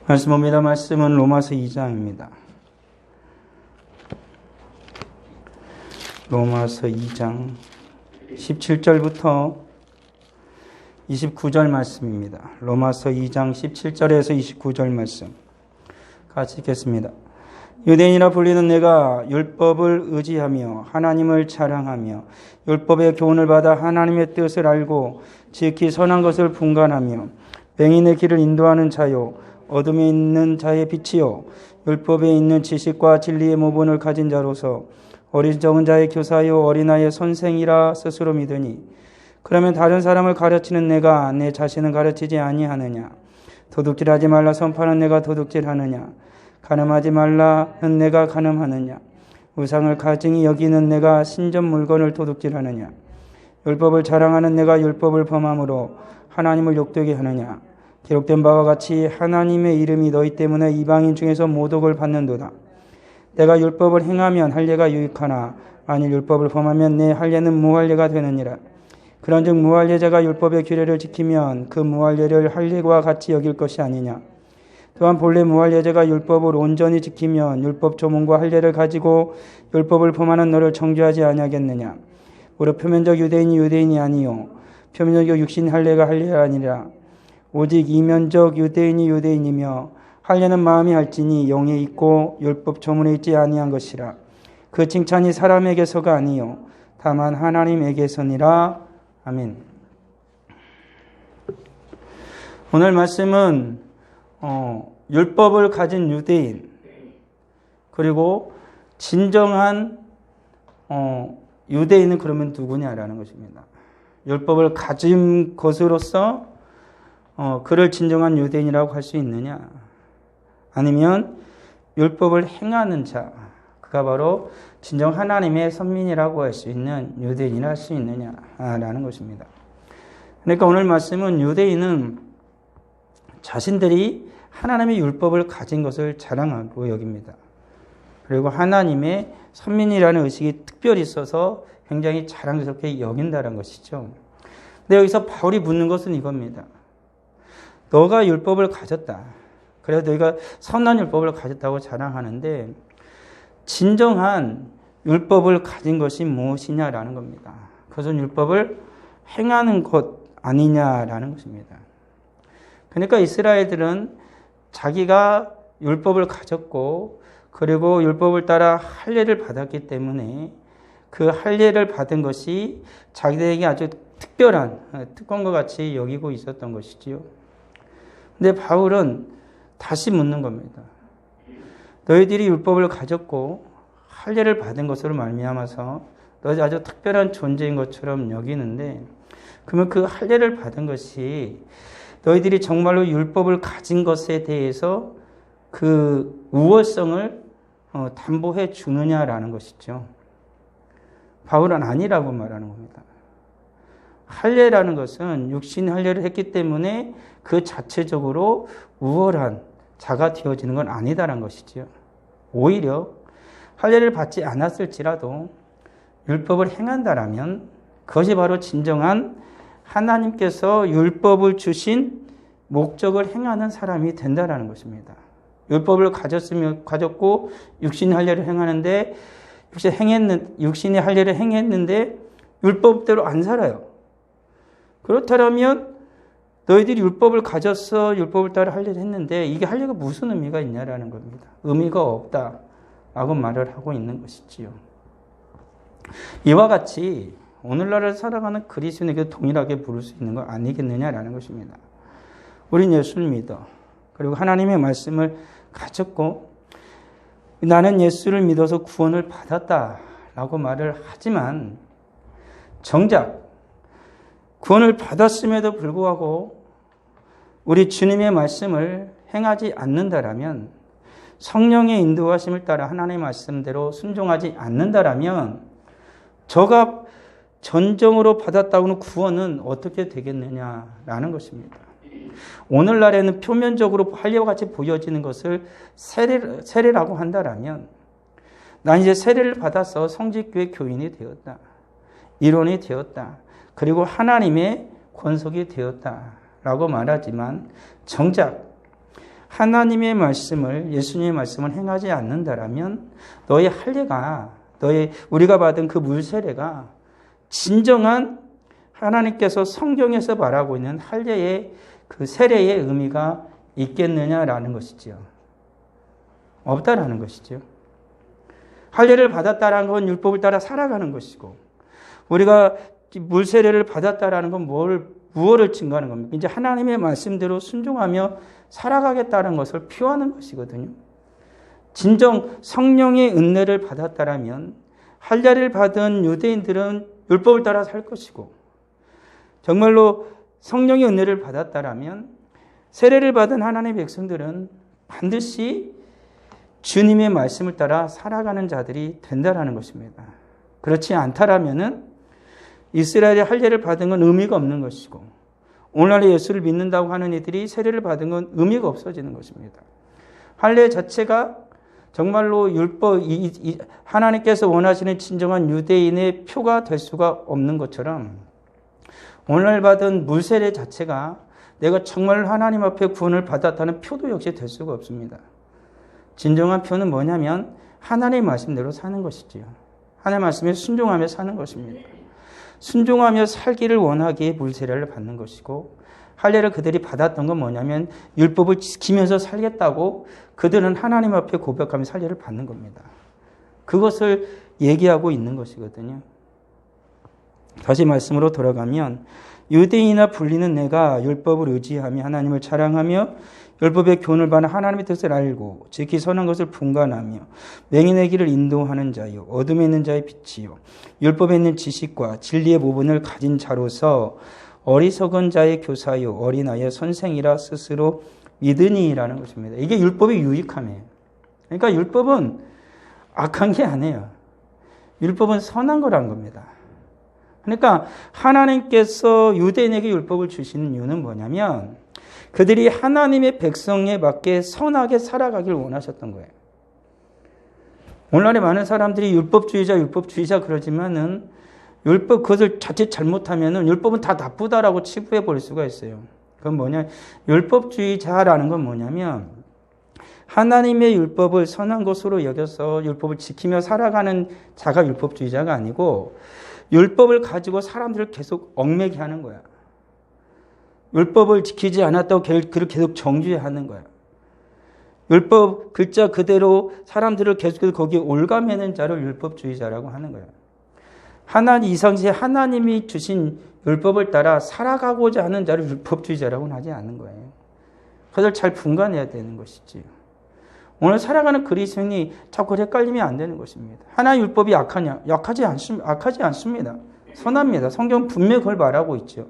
말씀 봅니다. 말씀은 로마서 2장입니다. 로마서 2장 17절부터 29절 말씀입니다. 로마서 2장 17절에서 29절 말씀 같이 읽겠습니다. 유대인이라 불리는 내가 율법을 의지하며 하나님을 자랑하며 율법의 교훈을 받아 하나님의 뜻을 알고 지극히 선한 것을 분간하며 맹인의 길을 인도하는 자요 어둠에 있는 자의 빛이요 율법에 있는 지식과 진리의 모본을 가진 자로서 어리석은 자의 교사요 어린아이의 선생이라 스스로 믿으니 그러면 다른 사람을 가르치는 내가 내 자신을 가르치지 아니하느냐? 도둑질하지 말라 선포하는 내가 도둑질하느냐? 간음하지 말라는 내가 간음하느냐? 우상을 가증히 여기는 내가 신전 물건을 도둑질하느냐? 율법을 자랑하는 내가 율법을 범함으로 하나님을 욕되게 하느냐? 기록된 바와 같이 하나님의 이름이 너희 때문에 이방인 중에서 모독을 받는도다. 내가 율법을 행하면 할례가 유익하나 만일 율법을 범하면 내 할례는 무할례가 되느니라. 그런즉 무할례자가 율법의 규례를 지키면 그 무할례를 할례와 같이 여길 것이 아니냐. 또한 본래 무할례자가 율법을 온전히 지키면 율법 조문과 할례를 가지고 율법을 범하는 너를 정죄하지 아니하겠느냐. 무릇 표면적 유대인이 유대인이 아니요 표면적 육신 할례가 할례가 아니라 오직 이면적 유대인이 유대인이며 할례는 마음이 할지니 영에 있고 율법 조문에 있지 아니한 것이라. 그 칭찬이 사람에게서가 아니요 다만 하나님에게서니라. 아멘. 오늘 말씀은 율법을 가진 유대인 그리고 진정한 유대인은 그러면 누구냐라는 것입니다. 율법을 가진 것으로서 그를 진정한 유대인이라고 할 수 있느냐? 아니면 율법을 행하는 자, 그가 바로 진정 하나님의 선민이라고 할 수 있는 유대인이라 할 수 있느냐라는 것입니다. 그러니까 오늘 말씀은 유대인은 자신들이 하나님의 율법을 가진 것을 자랑하고 여깁니다. 그리고 하나님의 선민이라는 의식이 특별히 있어서 굉장히 자랑스럽게 여긴다는 것이죠. 근데 여기서 바울이 묻는 것은 이겁니다. 너가 율법을 가졌다. 그래서 너희가 선한 율법을 가졌다고 자랑하는데 진정한 율법을 가진 것이 무엇이냐라는 겁니다. 그것은 율법을 행하는 것 아니냐라는 것입니다. 그러니까 이스라엘들은 자기가 율법을 가졌고 그리고 율법을 따라 할례를 받았기 때문에 그 할례를 받은 것이 자기들에게 아주 특별한 특권과 같이 여기고 있었던 것이지요. 근데 바울은 다시 묻는 겁니다. 너희들이 율법을 가졌고 할례를 받은 것으로 말미암아서 너희 아주 특별한 존재인 것처럼 여기는데 그러면 그 할례를 받은 것이 너희들이 정말로 율법을 가진 것에 대해서 그 우월성을 담보해 주느냐라는 것이죠. 바울은 아니라고 말하는 겁니다. 할례라는 것은 육신 할례를 했기 때문에 그 자체적으로 우월한 자가 되어지는 건 아니다라는 것이죠. 오히려 할례를 받지 않았을지라도 율법을 행한다라면 그것이 바로 진정한 하나님께서 율법을 주신 목적을 행하는 사람이 된다라는 것입니다. 율법을 가졌고 육신의 할례를 행하는데 육신의 할례를 행했는데 율법대로 안 살아요. 그렇다면 너희들이 율법을 가졌어 율법을 따라 할례를 했는데 이게 할례가 무슨 의미가 있냐라는 겁니다. 의미가 없다라고 말을 하고 있는 것이지요. 이와 같이 오늘날을 살아가는 그리스도인에게 동일하게 부를 수 있는 거 아니겠느냐라는 것입니다. 우린 예수를 믿어. 그리고 하나님의 말씀을 가졌고 나는 예수를 믿어서 구원을 받았다라고 말을 하지만 정작 구원을 받았음에도 불구하고 우리 주님의 말씀을 행하지 않는다라면 성령의 인도하심을 따라 하나님의 말씀대로 순종하지 않는다라면 저가 전정으로 받았다고는 구원은 어떻게 되겠느냐라는 것입니다. 오늘날에는 표면적으로 할례와 같이 보여지는 것을 세례라고 한다라면 난 이제 세례를 받아서 성직교회 교인이 되었다. 일원이 되었다. 그리고 하나님의 권속이 되었다라고 말하지만 정작 하나님의 말씀을, 예수님의 말씀을 행하지 않는다라면 너의 할례가, 우리가 받은 그 물세례가 진정한 하나님께서 성경에서 말하고 있는 할례의 그 세례의 의미가 있겠느냐라는 것이지요. 없다라는 것이죠. 할례를 받았다라는 건 율법을 따라 살아가는 것이고, 우리가 물세례를 받았다라는 건 무엇을 증거하는 겁니까? 이제 하나님의 말씀대로 순종하며 살아가겠다는 것을 표하는 것이거든요. 진정 성령의 은혜를 받았다라면 할례를 받은 유대인들은 율법을 따라 살 것이고, 정말로 성령의 은혜를 받았다라면 세례를 받은 하나님의 백성들은 반드시 주님의 말씀을 따라 살아가는 자들이 된다라는 것입니다. 그렇지 않다라면은 이스라엘의 할례를 받은 건 의미가 없는 것이고, 오늘날 예수를 믿는다고 하는 이들이 세례를 받은 건 의미가 없어지는 것입니다. 할례 자체가 정말로 율법, 하나님께서 원하시는 진정한 유대인의 표가 될 수가 없는 것처럼, 오늘 받은 물세례 자체가 내가 정말 하나님 앞에 구원을 받았다는 표도 역시 될 수가 없습니다. 진정한 표는 뭐냐면 하나님의 말씀대로 사는 것이지요. 하나님의 말씀에 순종하며 사는 것입니다. 순종하며 살기를 원하기에 물세례를 받는 것이고, 할례를 그들이 받았던 건 뭐냐면 율법을 지키면서 살겠다고 그들은 하나님 앞에 고백하며 할례를 받는 겁니다. 그것을 얘기하고 있는 것이거든요. 다시 말씀으로 돌아가면 유대인이나 불리는 내가 율법을 의지하며 하나님을 자랑하며 율법의 교훈을 받아 하나님의 뜻을 알고 지키 선한 것을 분간하며 맹인의 길을 인도하는 자요 어둠에 있는 자의 빛이요 율법에 있는 지식과 진리의 모분을 가진 자로서 어리석은 자의 교사요 어린아이의 선생이라 스스로 믿으니라는 것입니다. 이게 율법의 유익함이에요. 그러니까 율법은 악한 게 아니에요. 율법은 선한 거란 겁니다. 그러니까 하나님께서 유대인에게 율법을 주시는 이유는 뭐냐면 그들이 하나님의 백성에 맞게 선하게 살아가길 원하셨던 거예요. 오늘날에 많은 사람들이 율법주의자 그러지만은 율법 그것을 자칫 잘못하면은 율법은 다 나쁘다라고 치부해 버릴 수가 있어요. 그건 뭐냐? 율법주의자라는 건 뭐냐면 하나님의 율법을 선한 것으로 여겨서 율법을 지키며 살아가는 자가 율법주의자가 아니고 율법을 가지고 사람들을 계속 얽매게 하는 거야. 율법을 지키지 않았다고 그를 계속 정죄하는 거야. 율법 글자 그대로 사람들을 계속해서 거기에 올가매는 자를 율법주의자라고 하는 거야. 이 당시에 하나님이 주신 율법을 따라 살아가고자 하는 자를 율법주의자라고는 하지 않는 거예요. 그것을 잘 분간해야 되는 것이지. 오늘 살아가는 그리스도인이 자꾸 헷갈리면 안 되는 것입니다. 하나의 율법이 악하냐? 악하지 않습니다. 선합니다. 성경 분명히 그걸 말하고 있죠.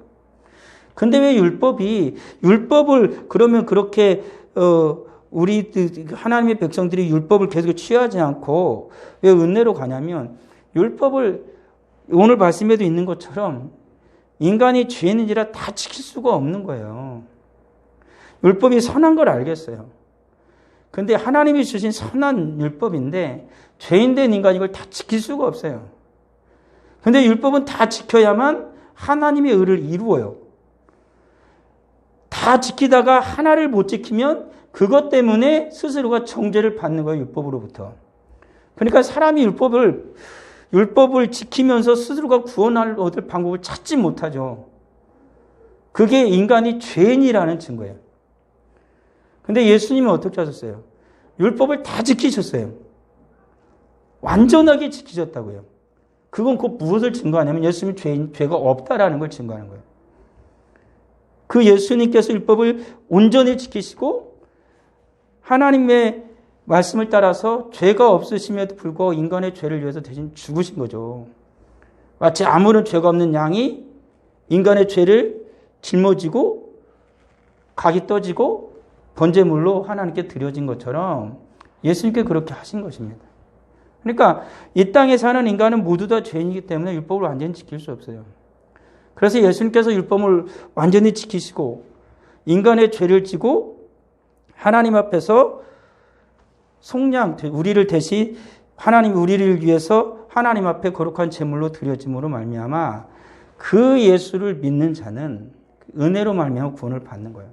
근데 왜 율법을 그러면 그렇게 우리 하나님의 백성들이 율법을 계속 취하지 않고 왜 은혜로 가냐면 율법을 오늘 말씀에도 있는 것처럼 인간이 죄인인지라 다 지킬 수가 없는 거예요. 율법이 선한 걸 알겠어요. 근데 하나님이 주신 선한 율법인데 죄인된 인간이 이걸 다 지킬 수가 없어요. 근데 율법은 다 지켜야만 하나님의 의를 이루어요. 다 지키다가 하나를 못 지키면 그것 때문에 스스로가 정죄를 받는 거예요. 율법으로부터. 그러니까 사람이 율법을 지키면서 스스로가 구원을 얻을 방법을 찾지 못하죠. 그게 인간이 죄인이라는 증거예요. 근데 예수님은 어떻게 하셨어요? 율법을 다 지키셨어요. 완전하게 지키셨다고요. 그건 곧 무엇을 증거하냐면 예수님이 죄가 없다라는 걸 증거하는 거예요. 그 예수님께서 율법을 온전히 지키시고 하나님의 말씀을 따라서 죄가 없으심에도 불구하고 인간의 죄를 위해서 대신 죽으신 거죠. 마치 아무런 죄가 없는 양이 인간의 죄를 짊어지고 각이 떠지고 번제물로 하나님께 드려진 것처럼 예수님께 그렇게 하신 것입니다. 그러니까 이 땅에 사는 인간은 모두 다 죄인이기 때문에 율법을 완전히 지킬 수 없어요. 그래서 예수님께서 율법을 완전히 지키시고 인간의 죄를 지고 하나님 앞에서 우리를 대신 하나님이 우리를 위해서 하나님 앞에 거룩한 제물로 드려짐으로 말미암아 그 예수를 믿는 자는 은혜로 말미암아 구원을 받는 거예요.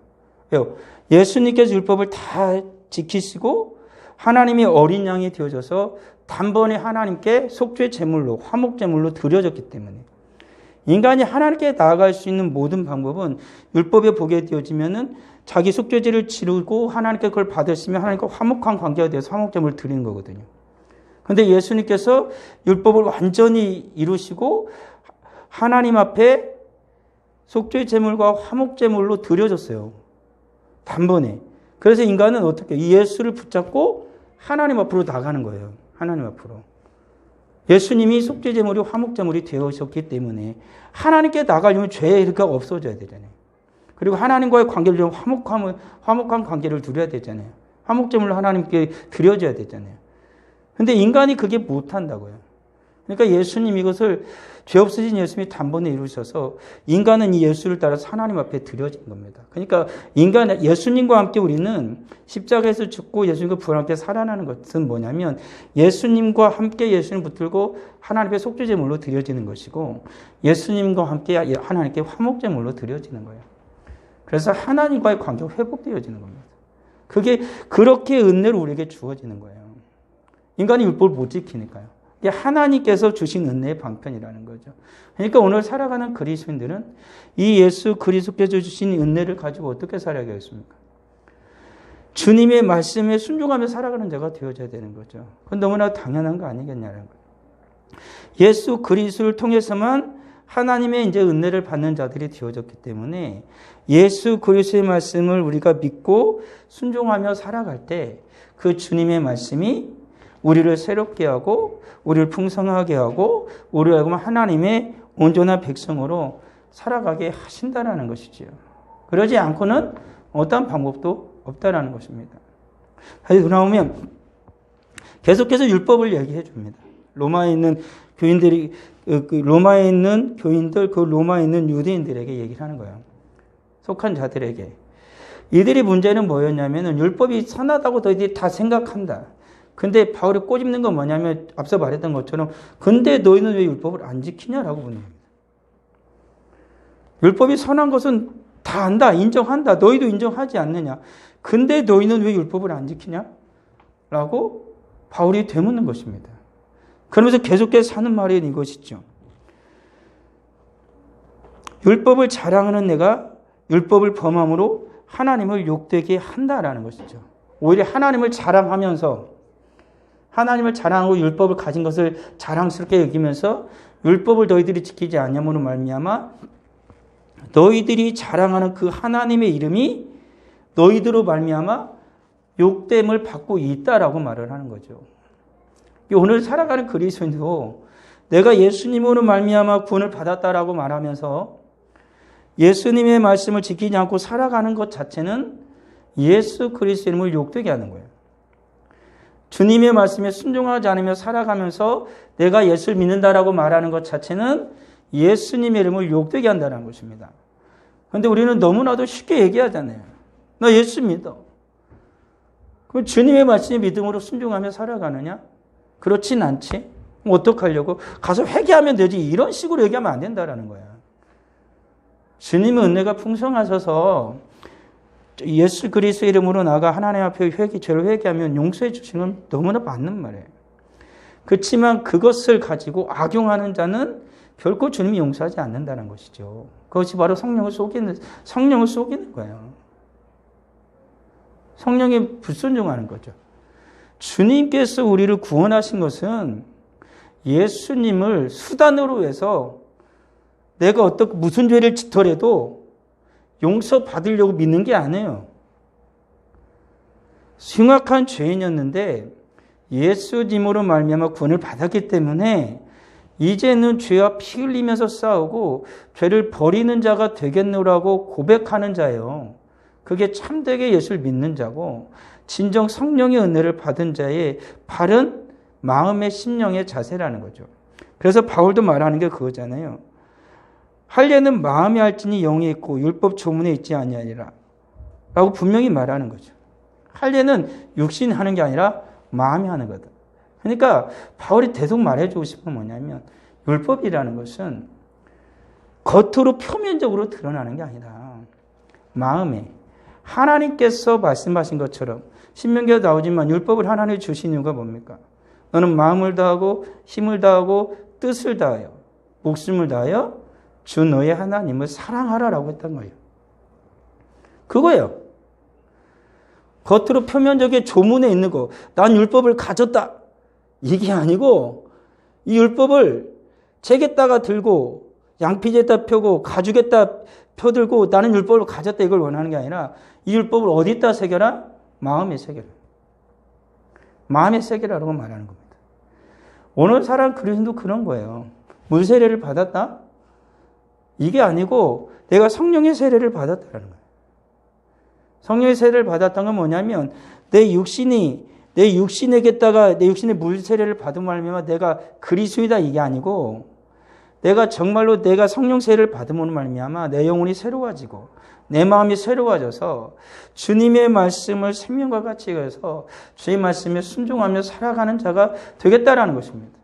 왜요? 예수님께서 율법을 다 지키시고 하나님의 어린 양이 되어져서 단번에 하나님께 속죄 제물로, 화목 제물로 드려졌기 때문에 인간이 하나님께 나아갈 수 있는 모든 방법은 율법에 보게 되어지면은 자기 속죄제를 치르고 하나님께 그걸 받으시면 하나님과 화목한 관계가 돼서 화목 제물을 드리는 거거든요. 그런데 예수님께서 율법을 완전히 이루시고 하나님 앞에 속죄 제물과 화목 제물로 드려졌어요. 단번에. 그래서 인간은 어떻게 예수를 붙잡고 하나님 앞으로 나가는 거예요. 하나님 앞으로. 예수님이 속죄 제물이 화목 제물이 되어졌기 때문에 하나님께 나가려면 죄가 없어져야 되잖아요. 그리고 하나님과의 관계를 좀 화목한 관계를 누려야 되잖아요. 화목 제물로 하나님께 드려져야 되잖아요. 근데 인간이 그게 못한다고요. 그러니까 예수님 이것을 죄 없으신 예수님이 단번에 이루셔서 인간은 이 예수를 따라서 하나님 앞에 드려진 겁니다. 그러니까 예수님과 함께 우리는 십자가에서 죽고 예수님과 부활함께 살아나는 것은 뭐냐면 예수님과 함께 예수님 붙들고 하나님의 속죄제물로 드려지는 것이고 예수님과 함께 하나님께 화목제물로 드려지는 거예요. 그래서 하나님과의 관계가 회복되어지는 겁니다. 그게 그렇게 은혜로 우리에게 주어지는 거예요. 인간이 율법을 못 지키니까요. 이게 하나님께서 주신 은혜의 방편이라는 거죠. 그러니까 오늘 살아가는 그리스도인들은 이 예수 그리스도께서 주신 은혜를 가지고 어떻게 살아야겠습니까? 주님의 말씀에 순종하며 살아가는 자가 되어져야 되는 거죠. 그건 너무나 당연한 거 아니겠냐는 거예요. 예수 그리스도를 통해서만 하나님의 이제 은혜를 받는 자들이 되어졌기 때문에 예수 그리스도의 말씀을 우리가 믿고 순종하며 살아갈 때 그 주님의 말씀이 우리를 새롭게 하고 우리를 풍성하게 하고 우리를 알고 하나님의 온전한 백성으로 살아가게 하신다라는 것이지요. 그러지 않고는 어떠한 방법도 없다라는 것입니다. 다시 돌아오면 계속해서 율법을 얘기해 줍니다. 로마에 있는 교인들, 그 로마에 있는 유대인들에게 얘기를 하는 거예요. 속한 자들에게. 이들의 문제는 뭐였냐면은 율법이 선하다고 너희들이 다 생각한다. 근데 바울이 꼬집는 건 뭐냐면 앞서 말했던 것처럼 근데 너희는 왜 율법을 안 지키냐라고 묻는 겁니다. 율법이 선한 것은 다 안다. 인정한다. 너희도 인정하지 않느냐. 근데 너희는 왜 율법을 안 지키냐? 라고 바울이 되묻는 것입니다. 그러면서 계속해서 하는 말이 이것이죠. 율법을 자랑하는 내가 율법을 범함으로 하나님을 욕되게 한다라는 것이죠. 오히려 하나님을 자랑하면서 하나님을 자랑하고 율법을 가진 것을 자랑스럽게 여기면서 율법을 너희들이 지키지 않냐므로 말미암아 너희들이 자랑하는 그 하나님의 이름이 너희들로 말미암아 욕됨을 받고 있다라고 말을 하는 거죠. 오늘 살아가는 그리스도인도 내가 예수님으로 말미암아 구원을 받았다라고 말하면서 예수님의 말씀을 지키지 않고 살아가는 것 자체는 예수 그리스도 이름을 욕되게 하는 거예요. 주님의 말씀에 순종하지 않으며 살아가면서 내가 예수를 믿는다라고 말하는 것 자체는 예수님의 이름을 욕되게 한다는 것입니다. 그런데 우리는 너무나도 쉽게 얘기하잖아요. 나 예수 믿어. 그럼 주님의 말씀에 믿음으로 순종하며 살아가느냐? 그렇진 않지. 어떡하려고? 가서 회개하면 되지. 이런 식으로 얘기하면 안 된다는 거야. 주님의 은혜가 풍성하셔서 예수 그리스도의 이름으로 나가 하나님 앞에 죄를 회개하면 용서해 주시는 건 너무나 맞는 말이에요. 그렇지만 그것을 가지고 악용하는 자는 결코 주님이 용서하지 않는다는 것이죠. 그것이 바로 성령을 속이는 거예요. 성령에 불순종하는 거죠. 주님께서 우리를 구원하신 것은 예수님을 수단으로 해서 내가 무슨 죄를 짓더라도 용서받으려고 믿는 게 아니에요. 흉악한 죄인이었는데 예수님으로 말미암아 구원을 받았기 때문에 이제는 죄와 피 흘리면서 싸우고 죄를 버리는 자가 되겠노라고 고백하는 자예요. 그게 참되게 예수를 믿는 자고 진정 성령의 은혜를 받은 자의 바른 마음의 심령의 자세라는 거죠. 그래서 바울도 말하는 게 그거잖아요. 할례는 마음에 할지니 영에 있고 율법 조문에 있지 아니하니라 라고 분명히 말하는 거죠. 할례는 육신이 하는 게 아니라 마음이 하는 거다. 그러니까 바울이 계속 말해주고 싶은 건 뭐냐면 율법이라는 것은 겉으로 표면적으로 드러나는 게 아니라 마음에 하나님께서 말씀하신 것처럼 신명기에 나오지만 율법을 하나님이 주신 이유가 뭡니까? 너는 마음을 다하고 힘을 다하고 뜻을 다하여 목숨을 다하여 주 너의 하나님을 사랑하라라고 했던 거예요. 그거예요. 겉으로 표면적인 조문에 있는 거, 난 율법을 가졌다. 이게 아니고 이 율법을 책에다가 들고 양피지에다 펴고 가죽에다 펴들고 나는 율법을 가졌다 이걸 원하는 게 아니라 이 율법을 어디다 새겨라? 마음에 새겨라. 마음에 새겨라라고 말하는 겁니다. 오늘 사람 그리스도도 그런 거예요. 물 세례를 받았다? 이게 아니고 내가 성령의 세례를 받았다는 거예요. 성령의 세례를 받았던 건 뭐냐면 내 육신에게다가 내 육신의 물 세례를 받은 말미암아 내가 그리스도이다 이게 아니고 내가 정말로 내가 성령 세례를 받은 말미암아 내 영혼이 새로워지고 내 마음이 새로워져서 주님의 말씀을 생명과 같이 해서 주의 말씀에 순종하며 살아가는 자가 되겠다라는 것입니다.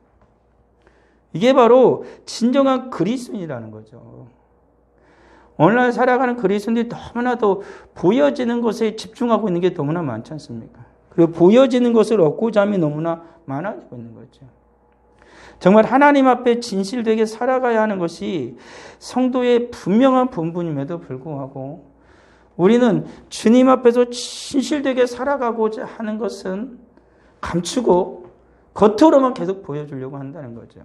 이게 바로 진정한 그리스도인이라는 거죠. 오늘날 살아가는 그리스도인들이 너무나도 보여지는 것에 집중하고 있는 게 너무나 많지 않습니까? 그리고 보여지는 것을 얻고자 함이 너무나 많아지고 있는 거죠. 정말 하나님 앞에 진실되게 살아가야 하는 것이 성도의 분명한 본분임에도 불구하고 우리는 주님 앞에서 진실되게 살아가고자 하는 것은 감추고 겉으로만 계속 보여주려고 한다는 거죠.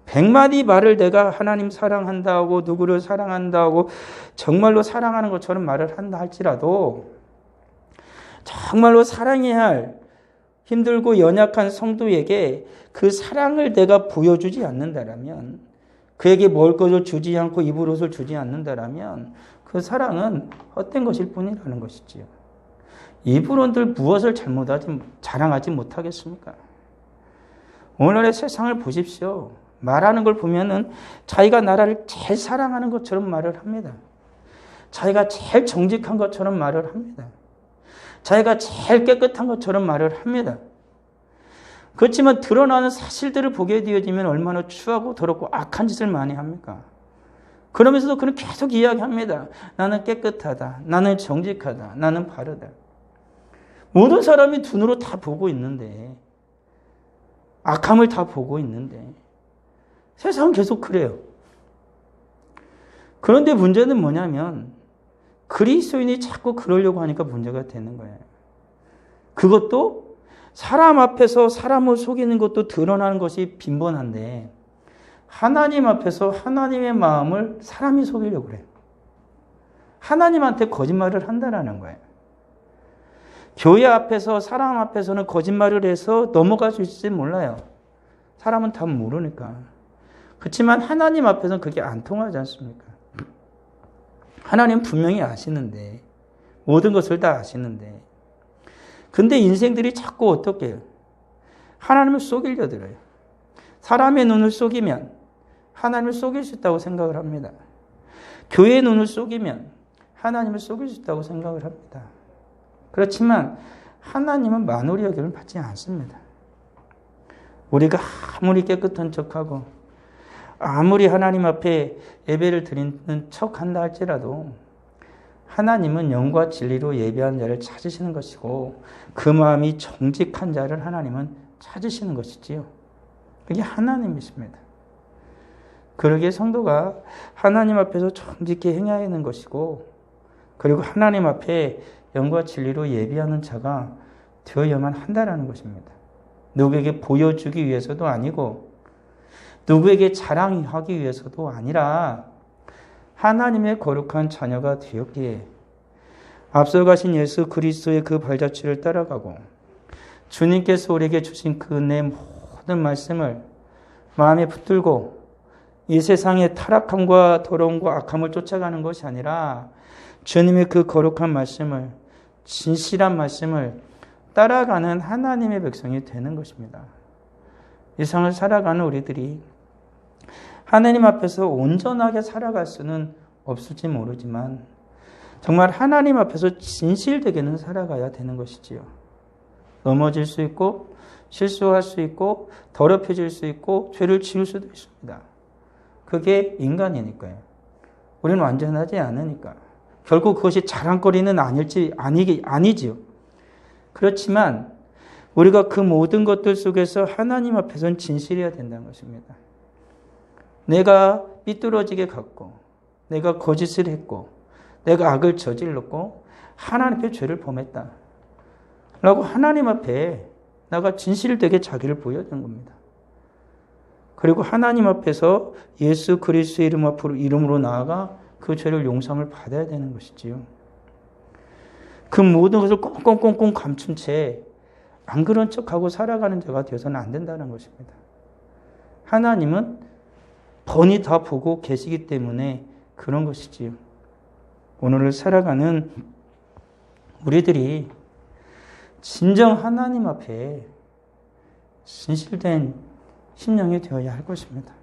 100마디 말을 내가 하나님 사랑한다고 누구를 사랑한다고 정말로 사랑하는 것처럼 말을 한다 할지라도 정말로 사랑해야 할 힘들고 연약한 성도에게 그 사랑을 내가 보여주지 않는다라면 그에게 먹을 것을 주지 않고 입을 옷을 주지 않는다라면 그 사랑은 헛된 것일 뿐이라는 것이지요. 이분들 무엇을 자랑하지 못하겠습니까? 오늘의 세상을 보십시오. 말하는 걸 보면은 자기가 나라를 제일 사랑하는 것처럼 말을 합니다. 자기가 제일 정직한 것처럼 말을 합니다. 자기가 제일 깨끗한 것처럼 말을 합니다. 그렇지만 드러나는 사실들을 보게 되어지면 얼마나 추하고 더럽고 악한 짓을 많이 합니까? 그러면서도 그는 계속 이야기합니다. 나는 깨끗하다. 나는 정직하다. 나는 바르다. 모든 사람이 눈으로 다 보고 있는데 악함을 다 보고 있는데 세상은 계속 그래요. 그런데 문제는 뭐냐면 그리스도인이 자꾸 그러려고 하니까 문제가 되는 거예요. 그것도 사람 앞에서 사람을 속이는 것도 드러나는 것이 빈번한데 하나님 앞에서 하나님의 마음을 사람이 속이려고 그래요. 하나님한테 거짓말을 한다는 거예요. 교회 앞에서 사람 앞에서는 거짓말을 해서 넘어갈 수 있을지 몰라요. 사람은 다 모르니까. 그렇지만 하나님 앞에서는 그게 안 통하지 않습니까? 하나님은 분명히 아시는데 모든 것을 다 아시는데 근데 인생들이 자꾸 어떻게 해요? 하나님을 속이려 들어요. 사람의 눈을 속이면 하나님을 속일 수 있다고 생각을 합니다. 교회의 눈을 속이면 하나님을 속일 수 있다고 생각을 합니다. 그렇지만 하나님은 만홀의 여김을 받지 않습니다. 우리가 아무리 깨끗한 척하고 아무리 하나님 앞에 예배를 드리는 척한다 할지라도 하나님은 영과 진리로 예배한 자를 찾으시는 것이고 그 마음이 정직한 자를 하나님은 찾으시는 것이지요. 그게 하나님이십니다. 그러기에 성도가 하나님 앞에서 정직히 행해야 하는 것이고 그리고 하나님 앞에 영과 진리로 예배하는 자가 되어야만 한다는 것입니다. 누구에게 보여주기 위해서도 아니고 누구에게 자랑하기 위해서도 아니라 하나님의 거룩한 자녀가 되었기에 앞서 가신 예수 그리스도의 그 발자취를 따라가고 주님께서 우리에게 주신 그 내 모든 말씀을 마음에 붙들고 이 세상의 타락함과 더러움과 악함을 쫓아가는 것이 아니라 주님의 그 거룩한 말씀을 진실한 말씀을 따라가는 하나님의 백성이 되는 것입니다. 이 세상을 살아가는 우리들이 하나님 앞에서 온전하게 살아갈 수는 없을지 모르지만 정말 하나님 앞에서 진실되게는 살아가야 되는 것이지요. 넘어질 수 있고 실수할 수 있고 더럽혀질 수 있고 죄를 지을 수도 있습니다. 그게 인간이니까요. 우리는 완전하지 않으니까. 결국 그것이 자랑거리는 아니지요. 그렇지만 우리가 그 모든 것들 속에서 하나님 앞에서는 진실해야 된다는 것입니다. 내가 삐뚤어지게 갔고, 내가 거짓을 했고, 내가 악을 저질렀고, 하나님 앞에 죄를 범했다. 라고 하나님 앞에 내가 진실되게 자기를 보여주는 겁니다. 그리고 하나님 앞에서 예수 그리스도의 이름으로 나아가 그 죄를 용서함을 받아야 되는 것이지요. 그 모든 것을 꽁꽁꽁꽁 감춘 채 안 그런 척하고 살아가는 자가 되어서는 안 된다는 것입니다. 하나님은 뻔히 다 보고 계시기 때문에 그런 것이지요. 오늘을 살아가는 우리들이 진정 하나님 앞에 진실된 심령이 되어야 할 것입니다.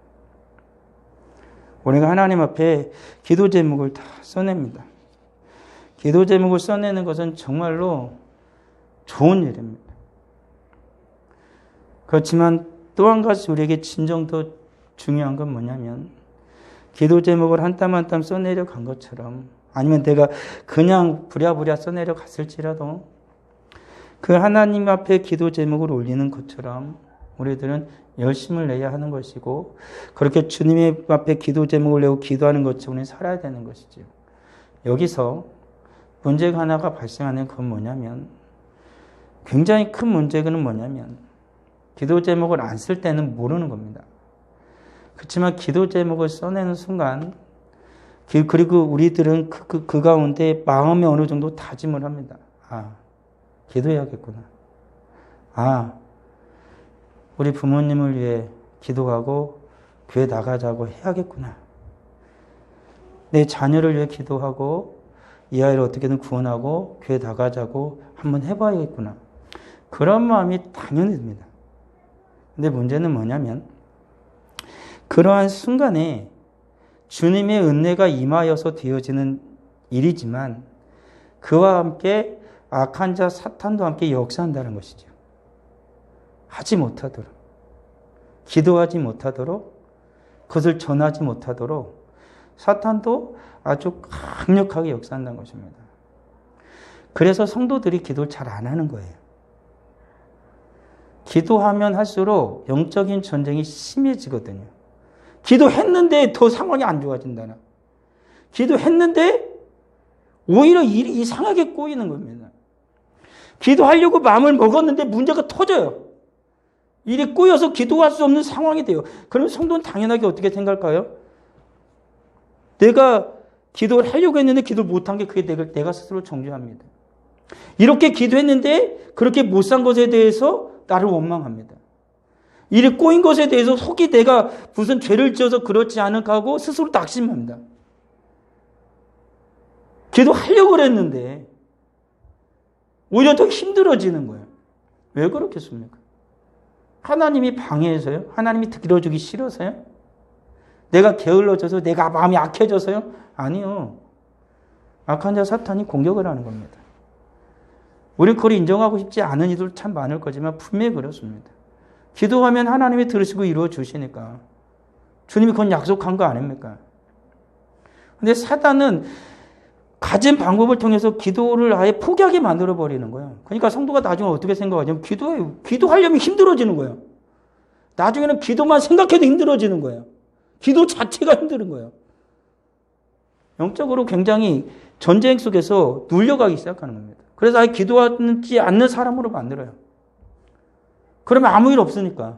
우리가 하나님 앞에 기도 제목을 다 써냅니다. 기도 제목을 써내는 것은 정말로 좋은 일입니다. 그렇지만 또 한 가지 우리에게 진정 더 중요한 건 뭐냐면 기도 제목을 한 땀 한 땀 써내려 간 것처럼 아니면 내가 그냥 부랴부랴 써내려 갔을지라도 그 하나님 앞에 기도 제목을 올리는 것처럼 우리들은 열심을 내야 하는 것이고 그렇게 주님의 앞에 기도 제목을 내고 기도하는 것처럼 우리는 살아야 되는 것이죠. 여기서 문제가 하나가 발생하는 건 뭐냐면 굉장히 큰 문제는 뭐냐면 기도 제목을 안 쓸 때는 모르는 겁니다. 그렇지만 기도 제목을 써내는 순간 그리고 우리들은 그 가운데 마음에 어느 정도 다짐을 합니다. 기도해야겠구나. 우리 부모님을 위해 기도하고 교회 나가자고 해야겠구나. 내 자녀를 위해 기도하고 이 아이를 어떻게든 구원하고 교회 나가자고 한번 해봐야겠구나. 그런 마음이 당연히 듭니다. 근데 문제는 뭐냐면 그러한 순간에 주님의 은혜가 임하여서 되어지는 일이지만 그와 함께 악한 자 사탄도 함께 역사한다는 것이죠. 하지 못하도록, 기도하지 못하도록, 그것을 전하지 못하도록 사탄도 아주 강력하게 역사한다는 것입니다. 그래서 성도들이 기도를 잘 안 하는 거예요. 기도하면 할수록 영적인 전쟁이 심해지거든요. 기도했는데 더 상황이 안 좋아진다나. 기도했는데 오히려 일이 이상하게 꼬이는 겁니다. 기도하려고 마음을 먹었는데 문제가 터져요. 일이 꼬여서 기도할 수 없는 상황이 돼요. 그럼 성도는 당연하게 어떻게 생각할까요? 내가 기도를 하려고 했는데 기도를 못한 게 그게 내가 스스로 정죄합니다. 이렇게 기도했는데 그렇게 못 산 것에 대해서 나를 원망합니다. 일이 꼬인 것에 대해서 속이 내가 무슨 죄를 지어서 그렇지 않을까 하고 스스로 낙심합니다. 기도하려고 그랬는데 오히려 더 힘들어지는 거예요. 왜 그렇겠습니까? 하나님이 방해해서요? 하나님이 들어주기 싫어서요? 내가 게을러져서 내가 마음이 약해져서요? 아니요. 악한 자 사탄이 공격을 하는 겁니다. 우리 그걸 인정하고 싶지 않은 이들 참 많을 거지만 분명히 그렇습니다. 기도하면 하나님이 들으시고 이루어 주시니까 주님이 그건 약속한 거 아닙니까? 근데 사단은 가진 방법을 통해서 기도를 아예 포기하게 만들어버리는 거예요. 그러니까 성도가 나중에 어떻게 생각하냐면 기도하려면 힘들어지는 거예요. 나중에는 기도만 생각해도 힘들어지는 거예요. 기도 자체가 힘든 거예요. 영적으로 굉장히 전쟁 속에서 눌려가기 시작하는 겁니다. 그래서 아예 기도하지 않는 사람으로 만들어요. 그러면 아무 일 없으니까.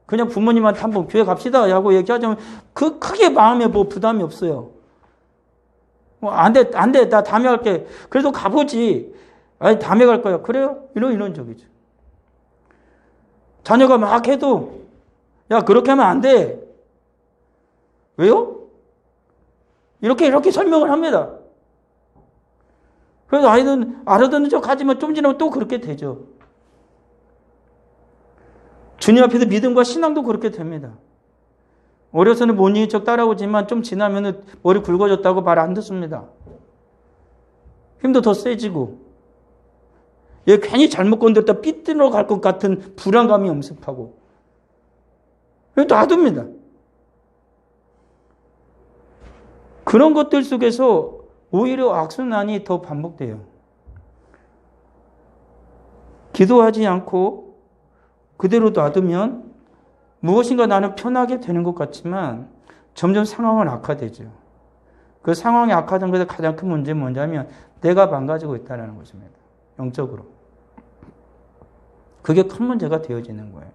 그냥 부모님한테 한번 교회 갑시다 하고 얘기하자면 그 크게 마음에 뭐 부담이 없어요. 안 돼, 나 다음에 갈게. 그래도 가보지. 아니, 다음에 갈 거야. 그래요? 이런 적이죠. 자녀가 막 해도, 야, 그렇게 하면 안 돼. 왜요? 이렇게 설명을 합니다. 그래서 아이는 알아듣는 척 하지만 좀 지나면 또 그렇게 되죠. 주님 앞에서 믿음과 신앙도 그렇게 됩니다. 어려서는 못 이긴 척 따라오지만 좀 지나면 머리 굵어졌다고 말 안 듣습니다. 힘도 더 세지고 얘 괜히 잘못 건드렸다 삐뚤어 갈 것 같은 불안감이 엄습하고 놔둡니다. 그런 것들 속에서 오히려 악순환이 더 반복돼요. 기도하지 않고 그대로 놔두면 무엇인가 나는 편하게 되는 것 같지만 점점 상황은 악화되죠. 그 상황이 악화된 것의 가장 큰 문제는 뭐냐면 내가 망가지고 있다는 것입니다. 영적으로. 그게 큰 문제가 되어지는 거예요.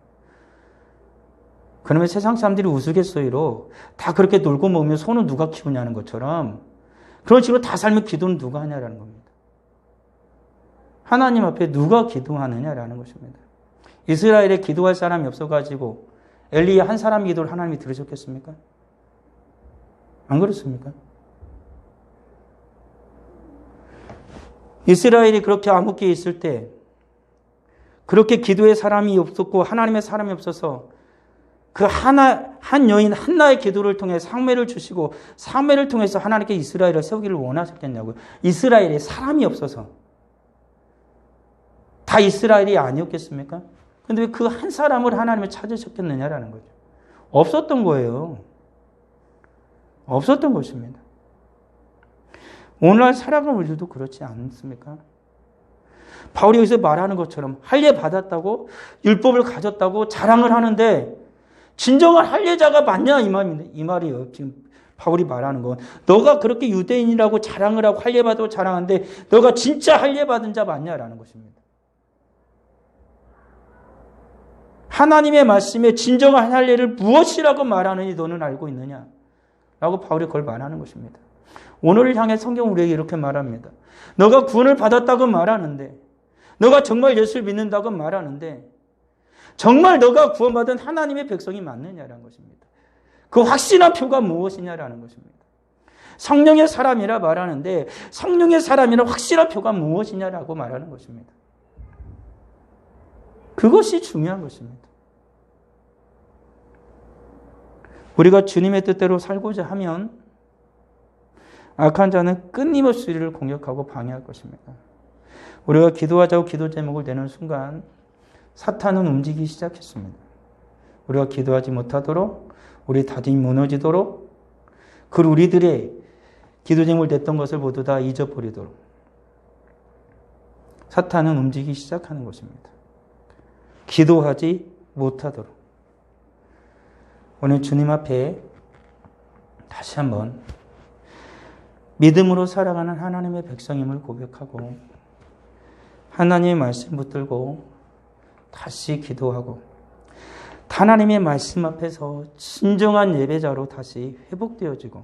그러면 세상 사람들이 우스갯소리로 다 그렇게 놀고 먹으면 소는 누가 키우냐는 것처럼 그런 식으로 다 살면 기도는 누가 하냐라는 겁니다. 하나님 앞에 누가 기도하느냐라는 것입니다. 이스라엘에 기도할 사람이 없어가지고 엘리의 한 사람 기도를 하나님이 들으셨겠습니까? 안 그렇습니까? 이스라엘이 그렇게 암흑기에 있을 때 그렇게 기도의 사람이 없었고 하나님의 사람이 없어서 그 한 여인 한나의 기도를 통해 상매를 주시고 상매를 통해서 하나님께 이스라엘을 세우기를 원하셨겠냐고요. 이스라엘에 사람이 없어서. 다 이스라엘이 아니었겠습니까? 근데 왜 그 한 사람을 하나님을 찾으셨겠느냐라는 거죠. 없었던 거예요. 없었던 것입니다. 오늘날 살아가는 우리들도 그렇지 않습니까? 바울이 여기서 말하는 것처럼 할례 받았다고 율법을 가졌다고 자랑을 하는데 진정한 할례자가 맞냐 이 말이에요. 지금 바울이 말하는 건 너가 그렇게 유대인이라고 자랑을 하고 할례 받고 자랑하는데 너가 진짜 할례 받은 자 맞냐라는 것입니다. 하나님의 말씀에 진정한 할례를 무엇이라고 말하느니 너는 알고 있느냐? 라고 바울이 그걸 말하는 것입니다. 오늘을 향해 성경은 우리에게 이렇게 말합니다. 너가 구원을 받았다고 말하는데 너가 정말 예수를 믿는다고 말하는데 정말 너가 구원받은 하나님의 백성이 맞느냐라는 것입니다. 그 확신한 표가 무엇이냐라는 것입니다. 성령의 사람이라 말하는데 성령의 사람이라 확실한 표가 무엇이냐라고 말하는 것입니다. 그것이 중요한 것입니다. 우리가 주님의 뜻대로 살고자 하면 악한 자는 끊임없이 우리를 공격하고 방해할 것입니다. 우리가 기도하자고 기도 제목을 내는 순간 사탄은 움직이기 시작했습니다. 우리가 기도하지 못하도록 우리 다짐이 무너지도록 그 우리들의 기도 제목을 냈던 것을 모두 다 잊어버리도록 사탄은 움직이기 시작하는 것입니다. 기도하지 못하도록. 오늘 주님 앞에 다시 한번 믿음으로 살아가는 하나님의 백성임을 고백하고 하나님의 말씀 붙들고 다시 기도하고 하나님의 말씀 앞에서 진정한 예배자로 다시 회복되어지고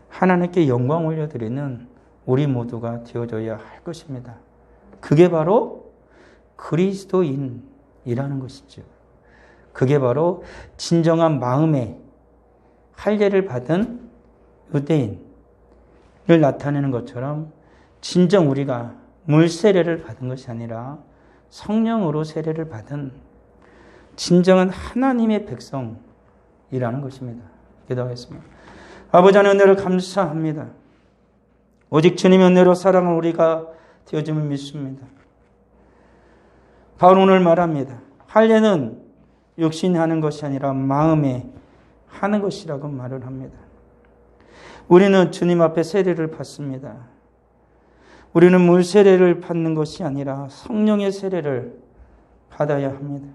하나님께 영광 올려드리는 우리 모두가 되어져야 할 것입니다. 그게 바로 그리스도인이라는 것이죠. 그게 바로 진정한 마음의 할례를 받은 유대인을 나타내는 것처럼 진정 우리가 물세례를 받은 것이 아니라 성령으로 세례를 받은 진정한 하나님의 백성이라는 것입니다. 기도하겠습니다. 아버지 하나님 은혜를 감사합니다. 오직 주님의 은혜로 살아가는 우리가 되어짐을 믿습니다. 바로 오늘 말합니다. 할례는 육신이 하는 것이 아니라 마음에 하는 것이라고 말을 합니다. 우리는 주님 앞에 세례를 받습니다. 우리는 물 세례를 받는 것이 아니라 성령의 세례를 받아야 합니다.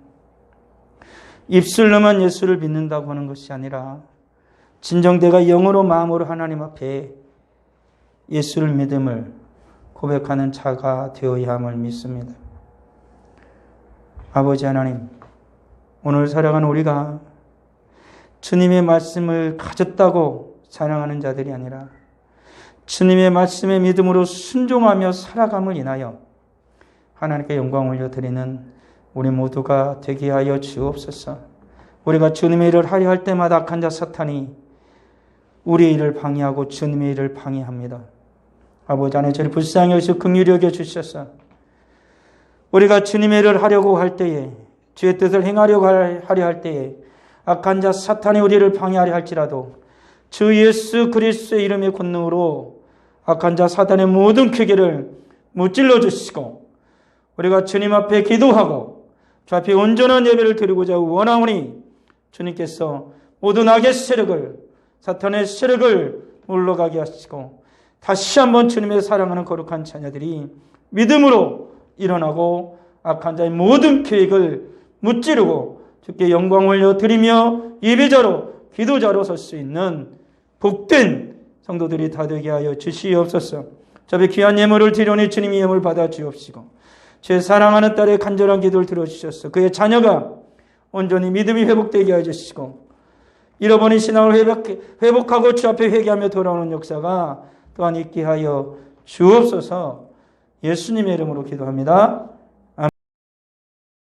입술로만 예수를 믿는다고 하는 것이 아니라 진정 내가 영으로 마음으로 하나님 앞에 예수를 믿음을 고백하는 자가 되어야 함을 믿습니다. 아버지 하나님, 오늘 살아가는 우리가 주님의 말씀을 가졌다고 자랑하는 자들이 아니라 주님의 말씀에 믿음으로 순종하며 살아감을 인하여 하나님께 영광 올려드리는 우리 모두가 되게 하여 주옵소서. 우리가 주님의 일을 하려 할 때마다 악한 자 사탄이 우리의 일을 방해하고 주님의 일을 방해합니다. 아버지 하나님, 저를 불쌍히 여기서 긍휼히 여겨 주셔서 우리가 주님의 일을 하려고 할 때에 주의 뜻을 행하려고 하려 할 때에 악한 자 사탄이 우리를 방해하려 할지라도 주 예수 그리스도의 이름의 권능으로 악한 자 사탄의 모든 쾌계를 무찔러 주시고 우리가 주님 앞에 기도하고 주 앞에 온전한 예배를 드리고자 원하오니 주님께서 모든 악의 세력을 사탄의 세력을 물러가게 하시고 다시 한번 주님의 사랑하는 거룩한 자녀들이 믿음으로 일어나고 악한 자의 모든 계획을 무찌르고 주께 영광 올려드리며 예배자로 기도자로 설 수 있는 복된 성도들이 다 되게 하여 주시옵소서. 저의 귀한 예물을 드려니 주님이 예물 받아 주옵시고 제 사랑하는 딸의 간절한 기도를 들어주셔서 그의 자녀가 온전히 믿음이 회복되게 해주시고 잃어버린 신앙을 회복하고 주 앞에 회개하며 돌아오는 역사가 또한 있게 하여 주옵소서. 예수님의 이름으로 기도합니다.